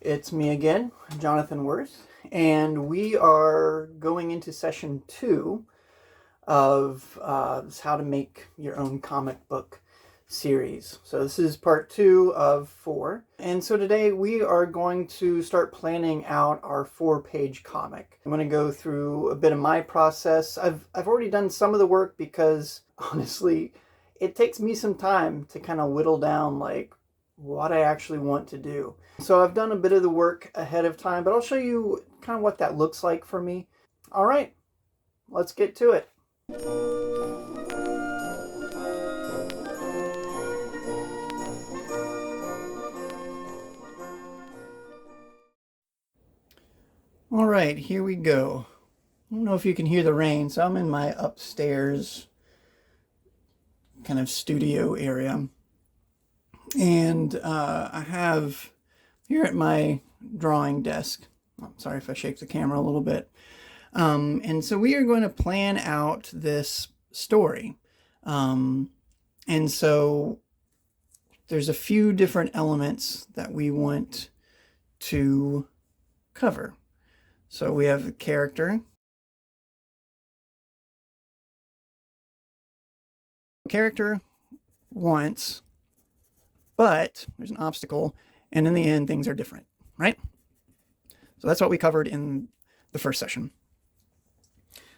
It's me again, Jonathan Worth, and we are going into session 2 of how to make your own comic book series. So this is part 2 of 4. And so today we are going to start planning out our 4-page comic. I'm going to go through a bit of my process. I've already done some of the work because honestly, it takes me some time to kind of whittle down like what I actually want to do. So I've done a bit of the work ahead of time, but I'll show you kind of what that looks like for me. All right, let's get to it. All right, here we go. I don't know if you can hear the rain, so I'm in my upstairs kind of studio area. And I have here at my drawing desk, I'm sorry if I shake the camera a little bit. And so we are going to plan out this story. And so there's a few different elements that we want to cover. So we have a character. Character wants, but there's an obstacle, and in the end, things are different, right? So that's what we covered in the first session.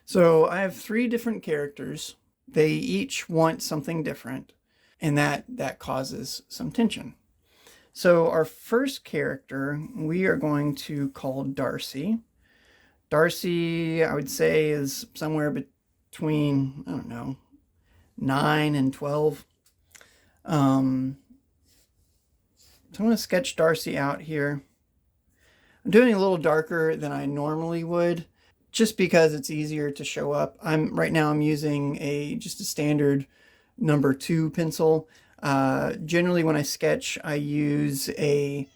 So I have 3 different characters. They each want something different, and that causes some tension. So our first character we are going to call Darcy. Darcy, I would say, is somewhere between, I don't know, 9 and 12. So I'm going to sketch Darcy out here. I'm doing a little darker than I normally would, just because it's easier to show up. Right now I'm using just a standard number 2 pencil. Generally when I sketch, I use an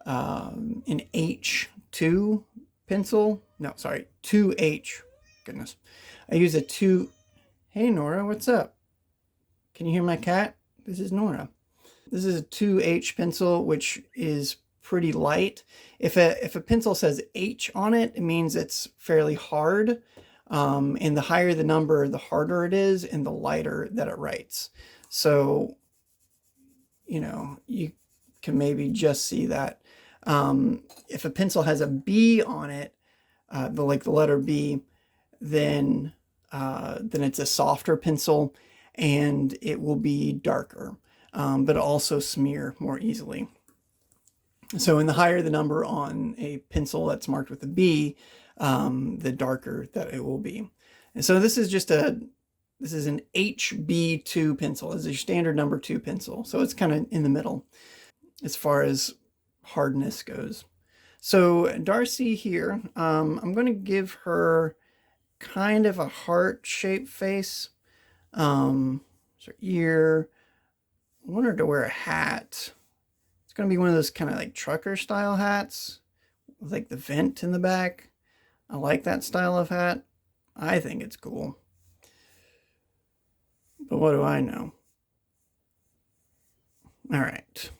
H2 pencil. No, sorry, 2H. Goodness. I use a 2. Hey Nora, what's up? Can you hear my cat? This is Nora. This is a 2H pencil, which is pretty light. If a pencil says H on it, it means it's fairly hard. And the higher the number, the harder it is, and the lighter that it writes. So, you can maybe just see that. If a pencil has a B on it, the letter B, then it's a softer pencil, and it will be darker, but also smear more easily. So, the higher the number on a pencil that's marked with a B, the darker that it will be. And so this is an HB2 pencil. It's a standard number 2 pencil. So it's kind of in the middle as far as hardness goes. So Darcy here, I'm going to give her kind of a heart-shaped face. So ear. I want her to wear a hat. It's going to be one of those kind of like trucker style hats with like the vent in the back. I like that style of hat. I think it's cool. But what do I know? All right.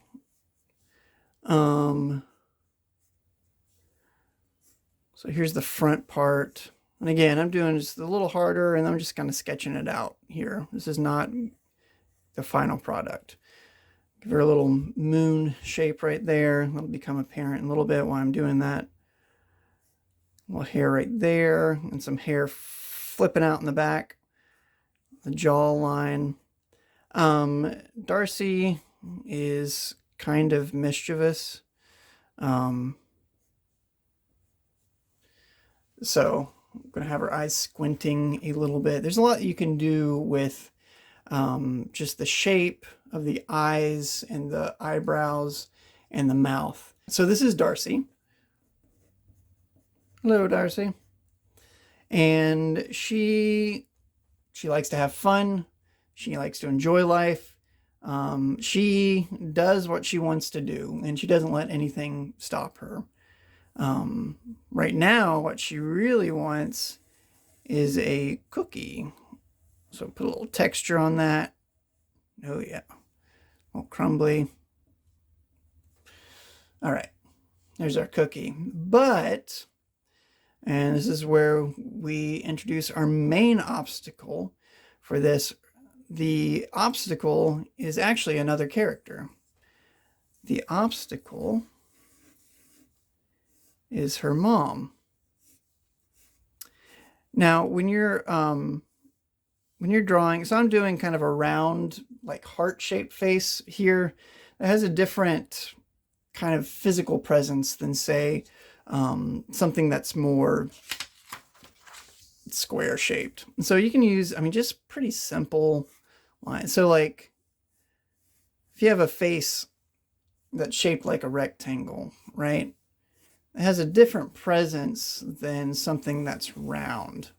So here's the front part. And again, I'm doing just a little harder, and I'm just kind of sketching it out here. This is not the final product. Give her a little moon shape right there. That'll become apparent in a little bit while I'm doing that. A little hair right there, and some hair flipping out in the back. The jawline. Darcy is kind of mischievous. So I'm going to have her eyes squinting a little bit. There's a lot you can do with just the shape of the eyes and the eyebrows and the mouth. So this is Darcy. Hello, Darcy. And she likes to have fun. She likes to enjoy life. She does what she wants to do, and she doesn't let anything stop her. Right now, what she really wants is a cookie. So put a little texture on that. Oh yeah, a little crumbly. All right. There's our cookie. But, and this is where we introduce our main obstacle for this. The obstacle is actually another character. The obstacle is her mom. Now, when you're drawing, so I'm doing kind of a round, like heart-shaped face here. It has a different kind of physical presence than, say, something that's more square shaped. So you can use, I mean, just pretty simple lines. So like if you have a face that's shaped like a rectangle, right? It has a different presence than something that's round,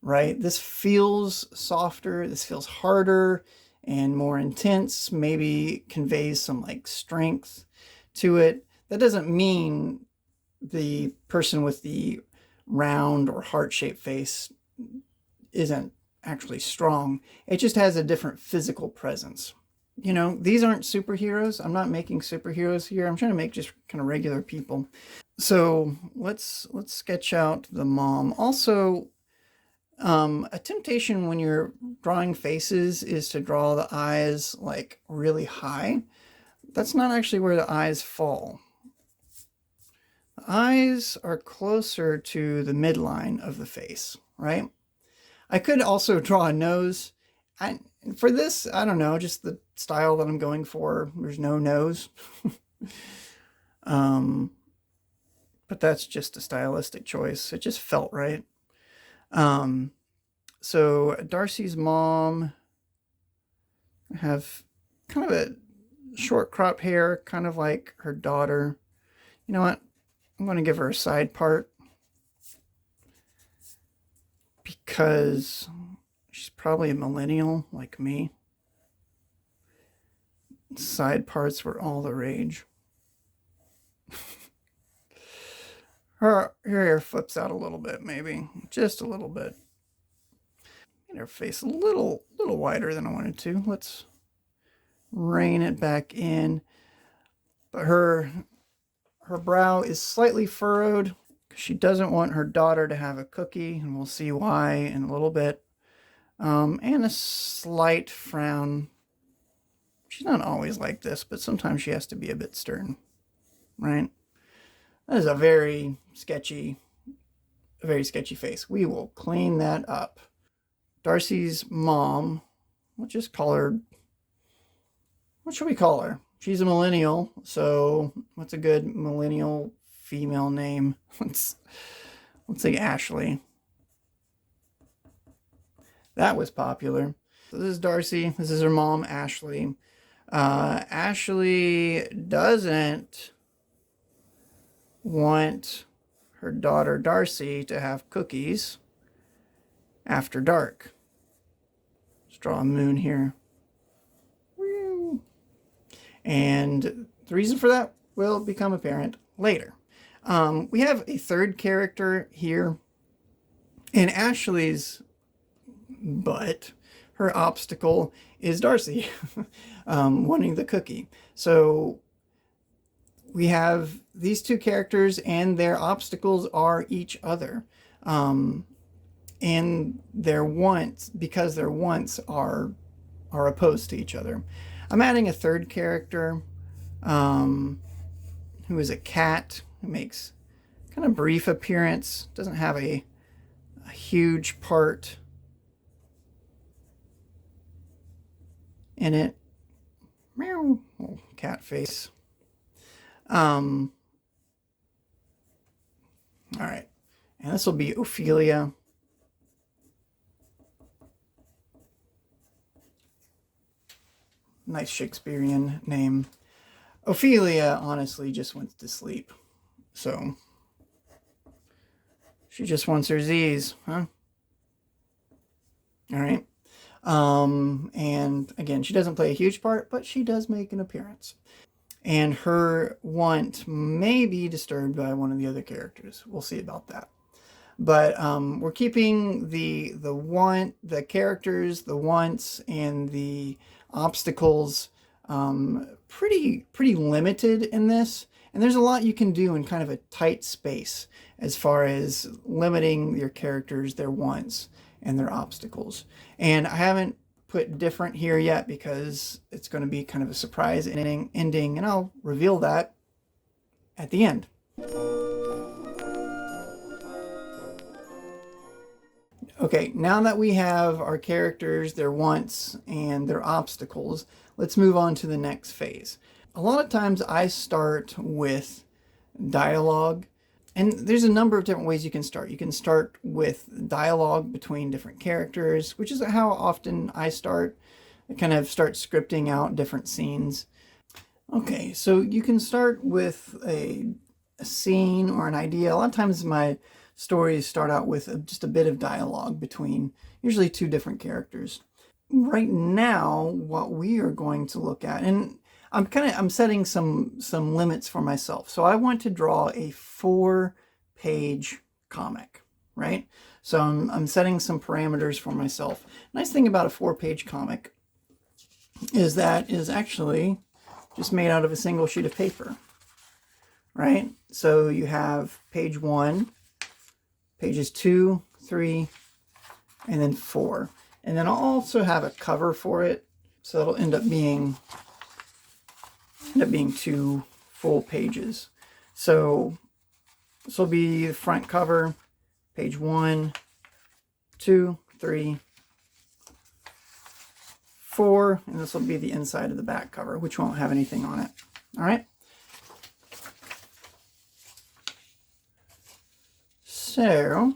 right? This feels softer, this feels harder and more intense, maybe conveys some like strength to it. That doesn't mean the person with the round or heart-shaped face isn't actually strong. It just has a different physical presence. You know, these aren't superheroes. I'm not making superheroes here. I'm trying to make just kind of regular people. So let's sketch out the mom. Also, a temptation when you're drawing faces is to draw the eyes like really high. That's not actually where the eyes fall. The eyes are closer to the midline of the face, right? I could also draw a nose. For this, I don't know, just the style that I'm going for, there's no nose. But that's just a stylistic choice. It just felt right. So Darcy's mom have kind of a short crop hair, kind of like her daughter. You know what? I'm going to give her a side part because she's probably a millennial like me. Side parts were all the rage. Her hair flips out a little bit, maybe. Just a little bit. And her face a little wider than I wanted to. Let's rein it back in. But her brow is slightly furrowed. She doesn't want her daughter to have a cookie, and we'll see why in a little bit. And a slight frown. She's not always like this, but sometimes she has to be a bit stern, right? That is a very sketchy face. We will clean that up. Darcy's mom, we'll just call her, what should we call her? She's a millennial, so what's a good millennial female name? Let's say Ashley. That was popular. So this is Darcy. This is her mom, Ashley. Ashley doesn't want her daughter Darcy to have cookies after dark. Let's draw a moon here. And the reason for that will become apparent later. We have a third character here. In Ashley's butt, her obstacle is Darcy wanting the cookie. So we have these two characters and their obstacles are each other. And their wants, because their wants are opposed to each other. I'm adding a third character who is a cat who makes kind of brief appearance, doesn't have a huge part in it. Meow, little cat face. All right, and this will be Ophelia. Nice Shakespearean name. Ophelia honestly just went to sleep. So she just wants her Z's, huh? All right. And again, she doesn't play a huge part, but she does make an appearance. And her want may be disturbed by one of the other characters. We'll see about that. But we're keeping the want, the characters, the wants, and the obstacles pretty limited in this. And there's a lot you can do in kind of a tight space as far as limiting your characters, their wants, and their obstacles. And I haven't put different here yet because it's going to be kind of a surprise ending, and I'll reveal that at the end. Okay, now that we have our characters, their wants, and their obstacles, let's move on to the next phase. A lot of times I start with dialogue, and there's a number of different ways you can start. You can start with dialogue between different characters, which is how often I start. I kind of start scripting out different scenes. Okay, so you can start with a scene or an idea. A lot of times my stories start out with just a bit of dialogue between usually two different characters. Right now, what we are going to look at, and I'm setting some limits for myself. So I want to draw a 4-page comic, right? So I'm setting some parameters for myself. Nice thing about a 4-page comic is that it is actually just made out of a single sheet of paper, right? So you have page 1, pages 2, 3, and then 4. And then I'll also have a cover for it. So it'll end up being 2 full pages. So this will be the front cover, page 1, 2, 3, 4, and this will be the inside of the back cover, which won't have anything on it. All right. So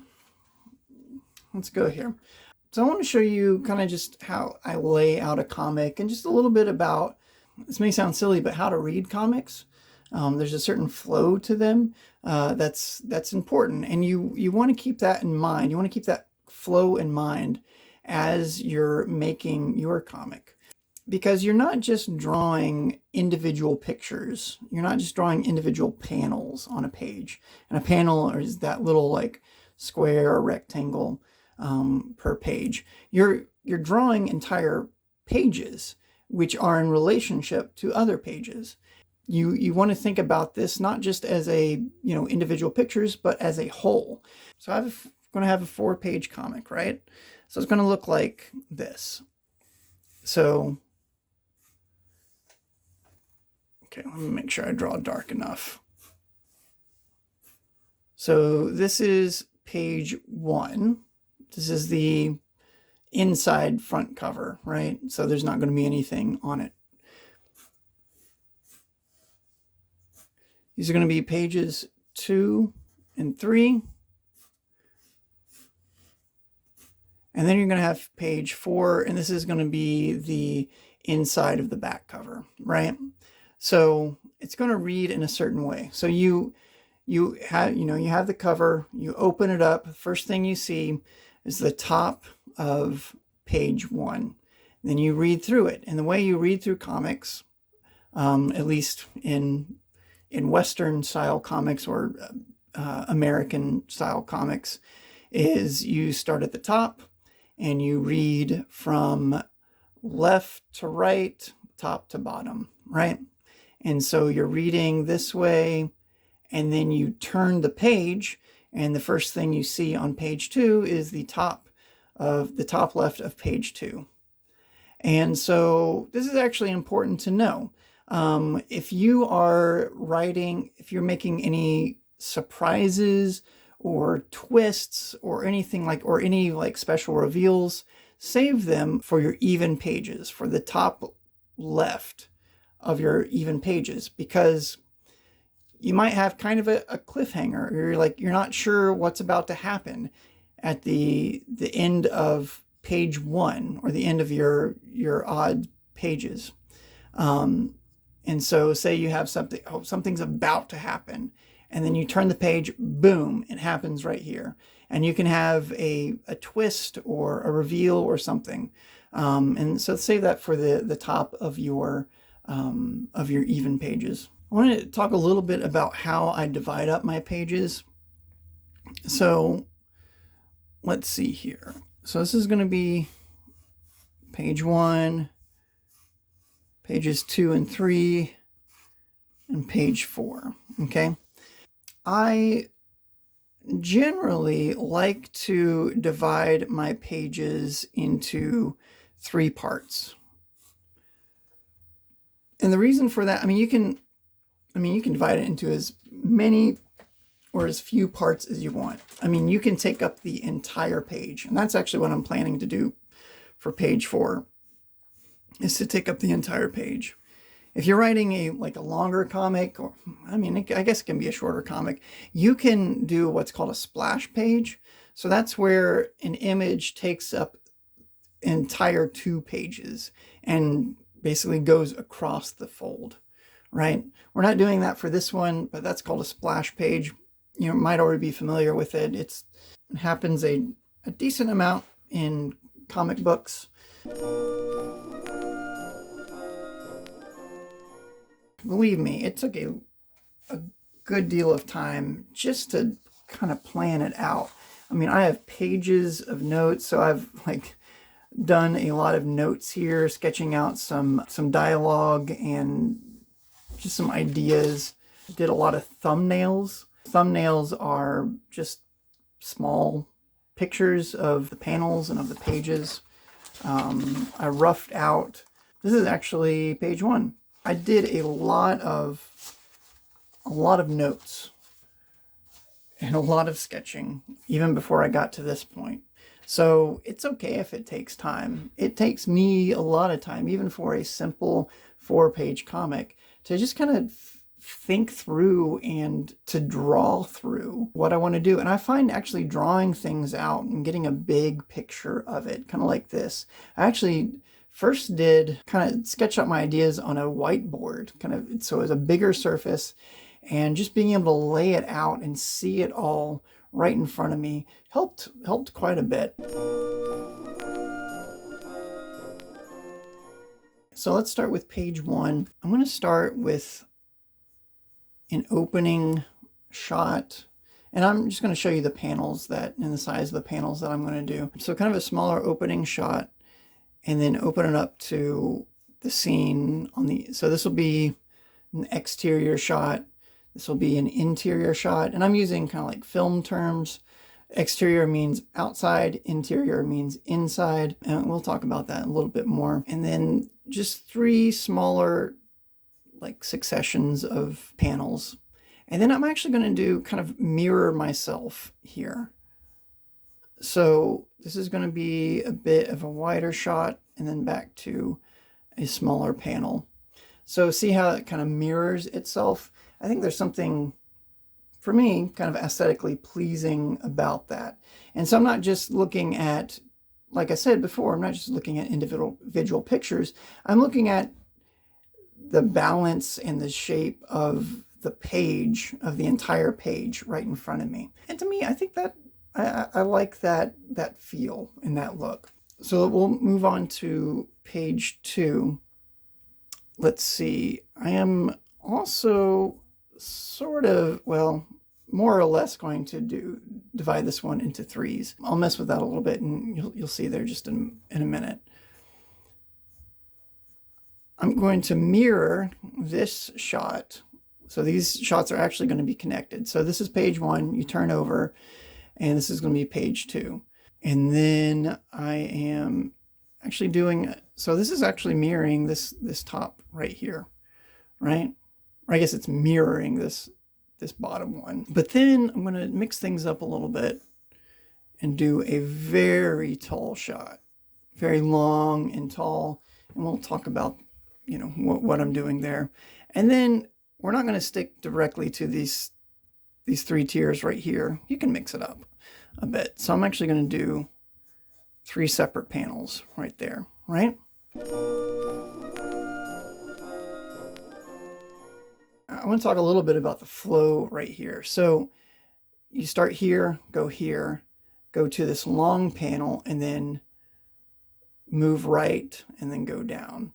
let's go here. So I want to show you kind of just how I lay out a comic and just a little bit about, this may sound silly, but how to read comics. There's a certain flow to them that's important, and you want to keep that in mind. You want to keep that flow in mind as you're making your comic, because you're not just drawing individual pictures. You're not just drawing individual panels on a page, and a panel is that little like square or rectangle per page. You're drawing entire pages which are in relationship to other pages. You want to think about this not just as individual pictures, but as a whole. So I'm going to have a 4-page comic, right? So it's going to look like this. So, okay, let me make sure I draw dark enough. So this is page 1. This is the inside front cover, right? So there's not going to be anything on it. These are going to be pages 2 and 3. And then you're going to have page 4, and this is going to be the inside of the back cover, right? So it's going to read in a certain way. So you have the cover, you open it up. The first thing you see is the top of page 1. Then you read through it. And the way you read through comics, at least in Western style comics or American style comics, is you start at the top and you read from left to right, top to bottom, right? And so you're reading this way, and then you turn the page, and the first thing you see on page 2 is the top left of page 2. And so this is actually important to know. If you are writing, if you're making any surprises or twists or anything or any special reveals, save them for your even pages, for the top left of your even pages, because you might have kind of a cliffhanger. You're not sure what's about to happen at the end of page 1 or the end of your odd pages. And so say you have something's about to happen, and then you turn the page, boom, it happens right here. And you can have a twist or a reveal or something. And so save that for the top of your even pages. I want to talk a little bit about how I divide up my pages. So let's see here. So this is going to be page 1, pages 2 and 3, and page 4. Okay. I generally like to divide my pages into 3 parts. And the reason for that, you can divide it into as many or as few parts as you want. You can take up the entire page, and that's actually what I'm planning to do for page 4, is to take up the entire page. If you're writing a longer comic, or I guess it can be a shorter comic, you can do what's called a splash page. So that's where an image takes up entire 2 pages and basically goes across the fold, right? We're not doing that for this one, but that's called a splash page. You might already be familiar with it. It happens a decent amount in comic books. Believe me, it took a good deal of time just to kind of plan it out. I have pages of notes, so I've done a lot of notes here, sketching out some dialogue and just some ideas. Did a lot of thumbnails. Thumbnails are just small pictures of the panels and of the pages. I roughed out, this is actually page 1. I did a lot of notes and a lot of sketching even before I got to this point. So it's okay if it takes time. It takes me a lot of time, even for a simple 4-page comic, to just kind of think through and to draw through what I want to do. And I find actually drawing things out and getting a big picture of it, kind of like this. I actually first did kind of sketch out my ideas on a whiteboard, so as a bigger surface, and just being able to lay it out and see it all right in front of me helped quite a bit. So let's start with page 1. I'm going to start with an opening shot, and I'm just going to show you the panels and the size of the panels that I'm going to do. So kind of a smaller opening shot, and then open it up to the scene so this will be an exterior shot. This will be an interior shot, and I'm using kind of like film terms. Exterior means outside, interior means inside, and we'll talk about that a little bit more. And then just 3 smaller successions of panels. And then I'm actually going to do kind of mirror myself here. So this is going to be a bit of a wider shot and then back to a smaller panel. So see how it kind of mirrors itself? I think there's something, for me, kind of aesthetically pleasing about that. And so I'm not just looking at, like I said before, I'm not just looking at individual pictures. I'm looking at the balance and the shape of the page, of the entire page right in front of me. And to me, I think that I like that feel and that look. So we'll move on to page 2. Let's see. I am also sort of, more or less going to divide this one into 3s. I'll mess with that a little bit, and you'll see there just in a minute. I'm going to mirror this shot. So these shots are actually going to be connected. So this is page 1. You turn over, and this is going to be page 2. And then I am actually doing, so this is actually mirroring this top right here, right? Or I guess it's mirroring this bottom one. But then I'm going to mix things up a little bit and do a very tall shot, very long and tall. And we'll talk about, what I'm doing there. And then we're not going to stick directly to these 3 tiers right here. You can mix it up a bit. So I'm actually going to do 3 separate panels right there, right? I want to talk a little bit about the flow right here. So you start here, go to this long panel, and then move right, and then go down.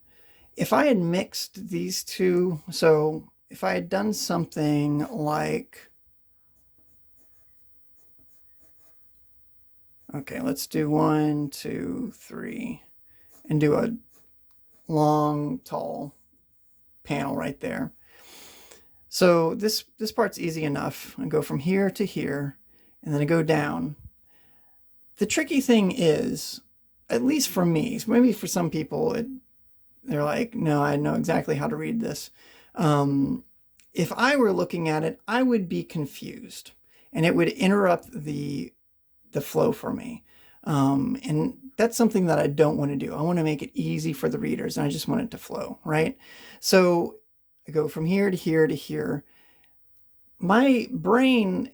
If I had mixed these 2, so if I had done something like, okay, let's do 1, 2, 3, and do a long, tall panel right there. So this part's easy enough. I go from here to here, and then I go down. The tricky thing is, at least for me, maybe for some people, they're like, no, I know exactly how to read this. If I were looking at it, I would be confused, and it would interrupt the flow for me. And that's something that I don't want to do. I want to make it easy for the readers, and I just want it to flow, right? So I go from here to here to here. My brain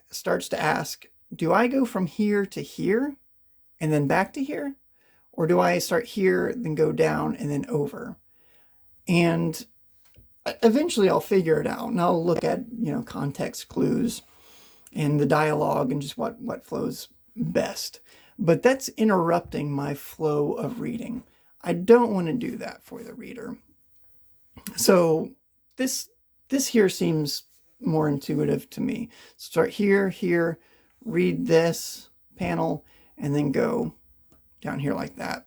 starts to ask, do I go from here to here and then back to here? Or do I start here, then go down and then over? And eventually I'll figure it out, and I'll look at, context clues and the dialogue and just what flows best. But that's interrupting my flow of reading. I don't want to do that for the reader. So this here seems more intuitive to me. Start here, read this panel, and then go down here like that.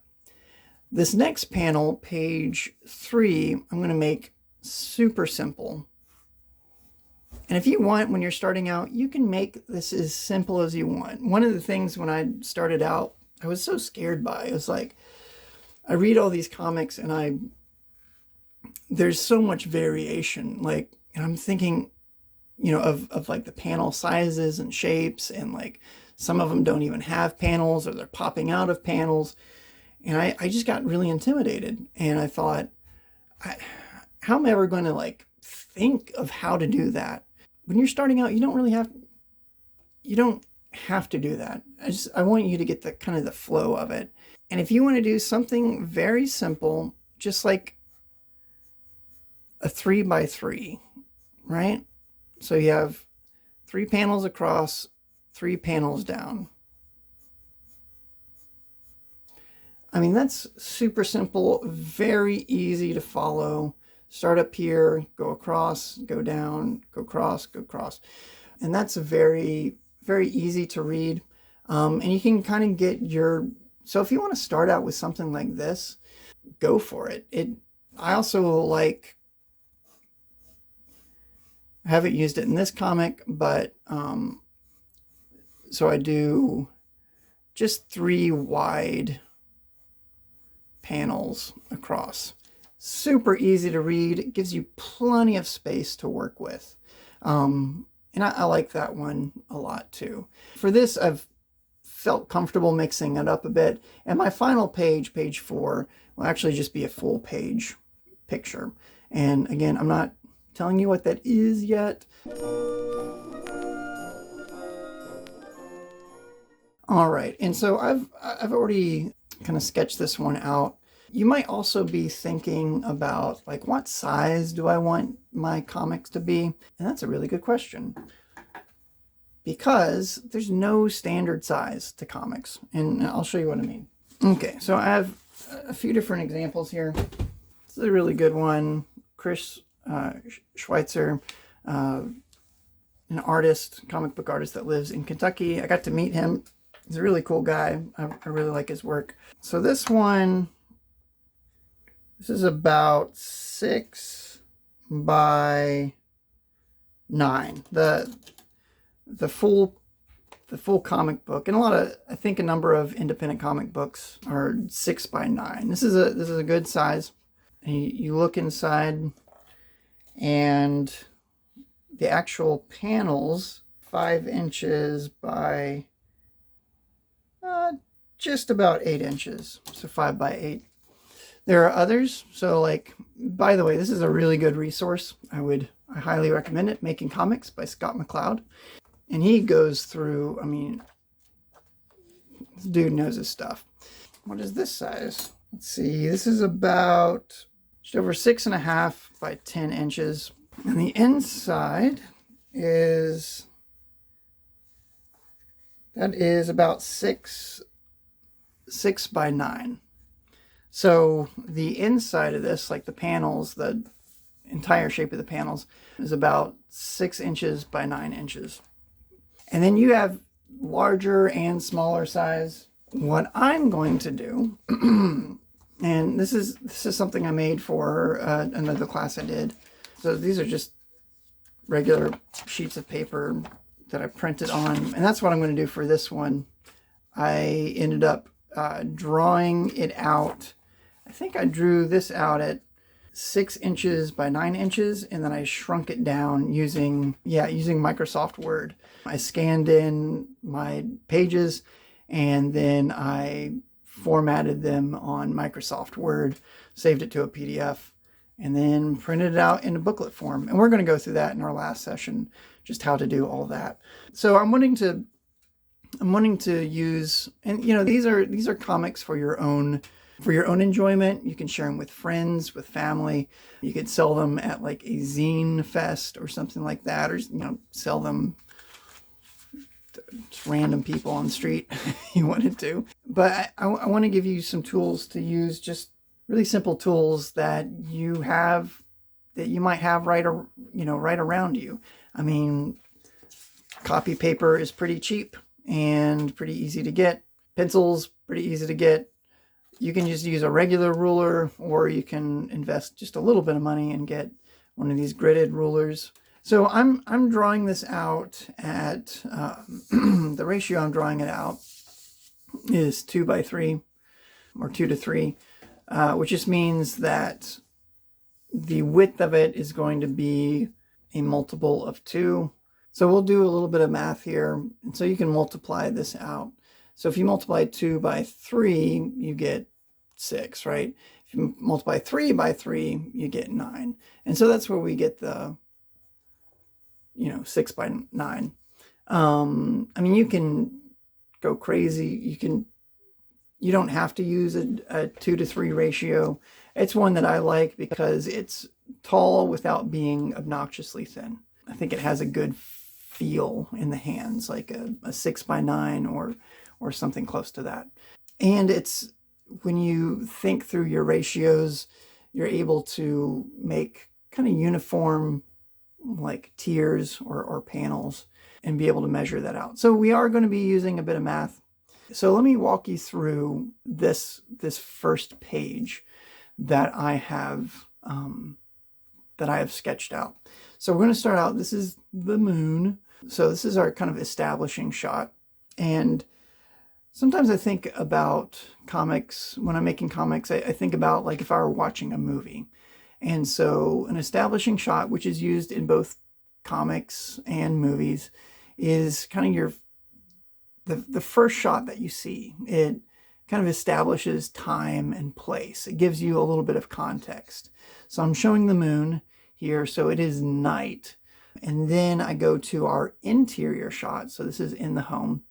This next panel, page 3, I'm going to make super simple. And if you want, when you're starting out, you can make this as simple as you want. One of the things when I started out, I was so scared by, it was like, I read all these comics and there's so much variation. Like, and I'm thinking, of like the panel sizes and shapes, and like some of them don't even have panels, or they're popping out of panels. And I just got really intimidated, and I thought, how am I ever going to like think of how to do that? When you're starting out, you don't have to do that. I want you to get the kind of the flow of it. And if you want to do something very simple, just like a 3x3, right? So you have 3 panels across, 3 panels down. I mean, that's super simple, very easy to follow. Start up here, go across, go down, go across, go across. And that's very, very easy to read. And you can kind of get so if you want to start out with something like this, go for it. I also I haven't used it in this comic, but so I do just 3 wide panels across. Super easy to read. It gives you plenty of space to work with. And I like that one a lot too. For this, I've felt comfortable mixing it up a bit. And my final page, page 4, will actually just be a full page picture. And again, I'm not telling you what that is yet. All right, and so I've already kind of sketched this one out. You might also be thinking about, like, what size do I want my comics to be? And that's a really good question, because there's no standard size to comics, and I'll show you what I mean. Okay, so I have a few different examples here. This is a really good one. Chris Schweitzer, an artist, comic book artist that lives in Kentucky. I got to meet him. He's a really cool guy. I really like his work. So this is about 6 by 9. The full comic book, and I think a number of independent comic books are 6 by 9. This is a good size. And you look inside, and the actual panels, 5 inches by just about 8 inches, so 5 by 8. There are others. So, like, by the way, this is a really good resource. I highly recommend it. Making Comics by Scott McCloud. And he goes through, I mean, this dude knows his stuff. What is this size? Let's see. This is about just over 6.5 by 10 inches. And the inside is about 6 by 9. So the inside of this, like the panels, the entire shape of the panels, is about 6 inches by 9 inches. And then you have larger and smaller size. What I'm going to do, and this is something I made for another class I did. So these are just regular sheets of paper that I printed on, and that's what I'm going to do for this one. I ended up drawing it out. I think I drew this out at 6 inches by 9 inches, and then I shrunk it down using Microsoft Word. I scanned in my pages, and then I formatted them on Microsoft Word, saved it to a PDF, and then printed it out in a booklet form. And we're going to go through that in our last session, just how to do all that. So I'm wanting to use, and these are comics for your own enjoyment. You can share them with friends, with family. You could sell them at like a zine fest or something like that, or sell them to just random people on the street if you wanted to. But I want to give you some tools to use, just really simple tools that you might have right around you. I mean, copy paper is pretty cheap and pretty easy to get. Pencils, pretty easy to get. You can just use a regular ruler, or you can invest just a little bit of money and get one of these gridded rulers. So I'm drawing this out at, the ratio I'm drawing it out is 2 by 3 or 2 to 3, which just means that the width of it is going to be a multiple of 2. So we'll do a little bit of math here. And so you can multiply this out. So if you multiply 2 by 3, you get 6, right? If you multiply 3 by 3, you get 9. And so that's where we get the, 6 by 9. I mean, you can go crazy. You don't have to use a 2 to 3 ratio. It's one that I like because it's tall without being obnoxiously thin. I think it has a good feel in the hands, like a 6 by 9 or something close to that. And it's, when you think through your ratios, you're able to make kind of uniform like tiers or panels and be able to measure that out. So we are going to be using a bit of math. So let me walk you through this first page that I have sketched out. So we're going to start out, this is the moon. So this is our kind of establishing shot. And sometimes I think about comics, when I'm making comics, I think about like if I were watching a movie. And so an establishing shot, which is used in both comics and movies, is kind of the first shot that you see. It kind of establishes time and place. It gives you a little bit of context. So I'm showing the moon here, so it is night. And then I go to our interior shot. So this is in the home.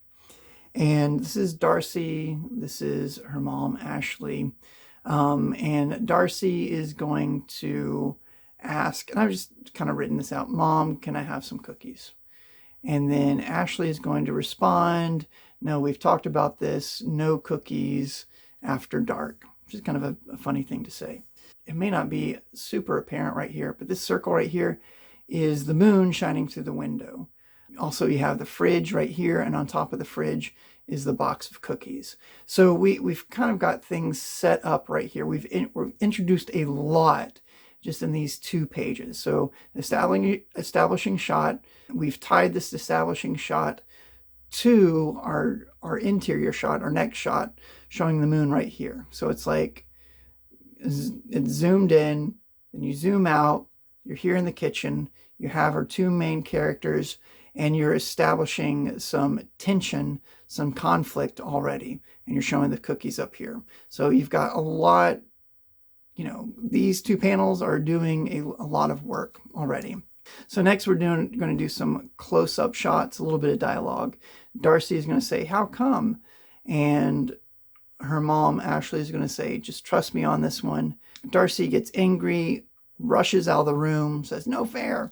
And this is Darcy. This is her mom, Ashley. And Darcy is going to ask, and I've just kind of written this out, Mom, can I have some cookies? And then Ashley is going to respond, no, we've talked about this, no cookies after dark, which is kind of a funny thing to say. It may not be super apparent right here, but this circle right here is the moon shining through the window. Also, you have the fridge right here, and on top of the fridge is the box of cookies. So we've kind of got things set up right here. We've introduced a lot just in these 2 pages. So establishing shot, we've tied this establishing shot to our interior shot, our next shot, showing the moon right here. So it's like, it's zoomed in, then you zoom out, you're here in the kitchen, you have our 2 main characters, and you're establishing some tension, some conflict already, and you're showing the cookies up here. So you've got a lot, these 2 panels are doing a lot of work already. So next we're going to do some close-up shots, a little bit of dialogue. Darcy is going to say, how come? And her mom, Ashley, is going to say, just trust me on this one. Darcy gets angry, rushes out of the room, says, no fair.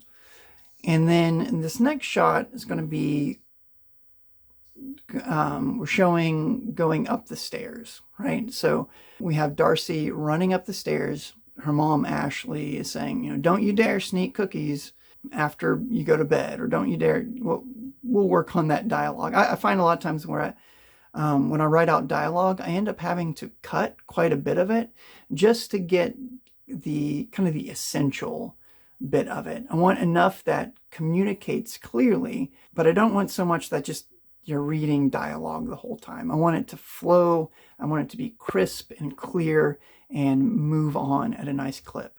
And then in this next shot is going to be, we're showing going up the stairs, right? So we have Darcy running up the stairs. Her mom, Ashley, is saying, don't you dare sneak cookies after you go to bed, or don't you dare. We'll work on that dialogue. I find a lot of times where when I write out dialogue, I end up having to cut quite a bit of it just to get the kind of the essential bit of it. I want enough that communicates clearly, but I don't want so much that just you're reading dialogue the whole time. I want it to flow. I want it to be crisp and clear and move on at a nice clip,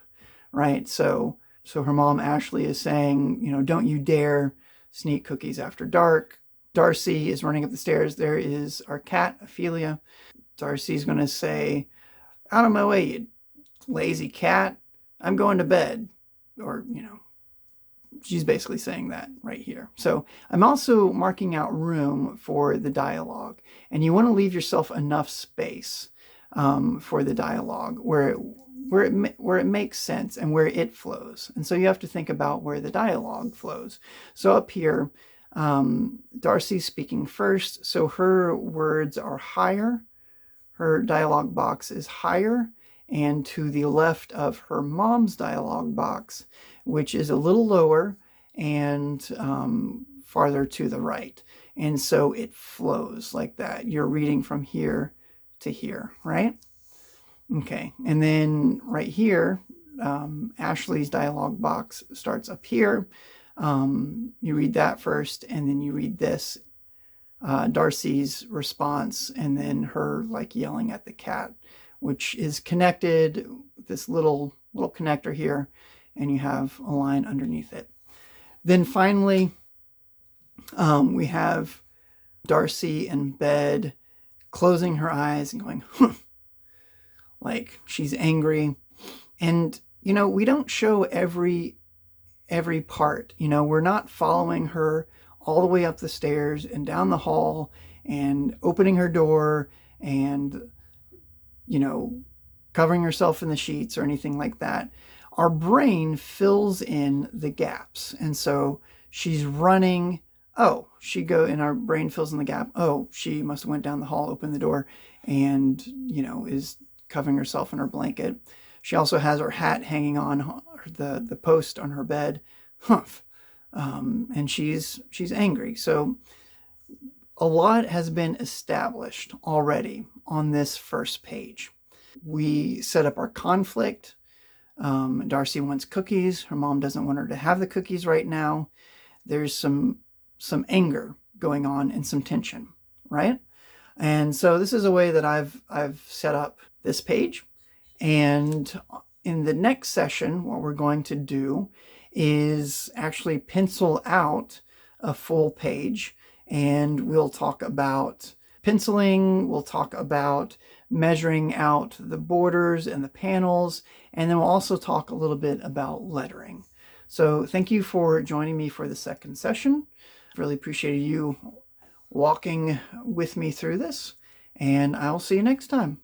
right? So her mom, Ashley, is saying, don't you dare sneak cookies after dark. Darcy is running up the stairs. There is our cat, Ophelia. Darcy's going to say, out of my way, you lazy cat. I'm going to bed. Or, she's basically saying that right here. So I'm also marking out room for the dialogue. And you want to leave yourself enough space for the dialogue where it makes sense and where it flows. And so you have to think about where the dialogue flows. So up here, Darcy's speaking first. So her words are higher. Her dialogue box is higher. And to the left of her mom's dialogue box, which is a little lower and farther to the right. And so it flows like that. You're reading from here to here, right? Okay, and then right here, Ashley's dialogue box starts up here. You read that first, and then you read this, Darcy's response, and then her like yelling at the cat, which is connected with this little connector here, and you have a line underneath it. Then finally, we have Darcy in bed, closing her eyes and going, like she's angry. And, we don't show every part. We're not following her all the way up the stairs and down the hall and opening her door and covering herself in the sheets or anything like that. Our brain fills in the gaps. And so she's running. And our brain fills in the gap. She must have went down the hall, opened the door, and, is covering herself in her blanket. She also has her hat hanging on the post on her bed. Humph. And she's angry. So a lot has been established already on this first page. We set up our conflict. Darcy wants cookies. Her mom doesn't want her to have the cookies right now. There's some anger going on and some tension, right? And so this is a way that I've set up this page. And in the next session, what we're going to do is actually pencil out a full page. And we'll talk about penciling, we'll talk about measuring out the borders and the panels, and then we'll also talk a little bit about lettering. So thank you for joining me for the second session. Really appreciated you walking with me through this, and I'll see you next time.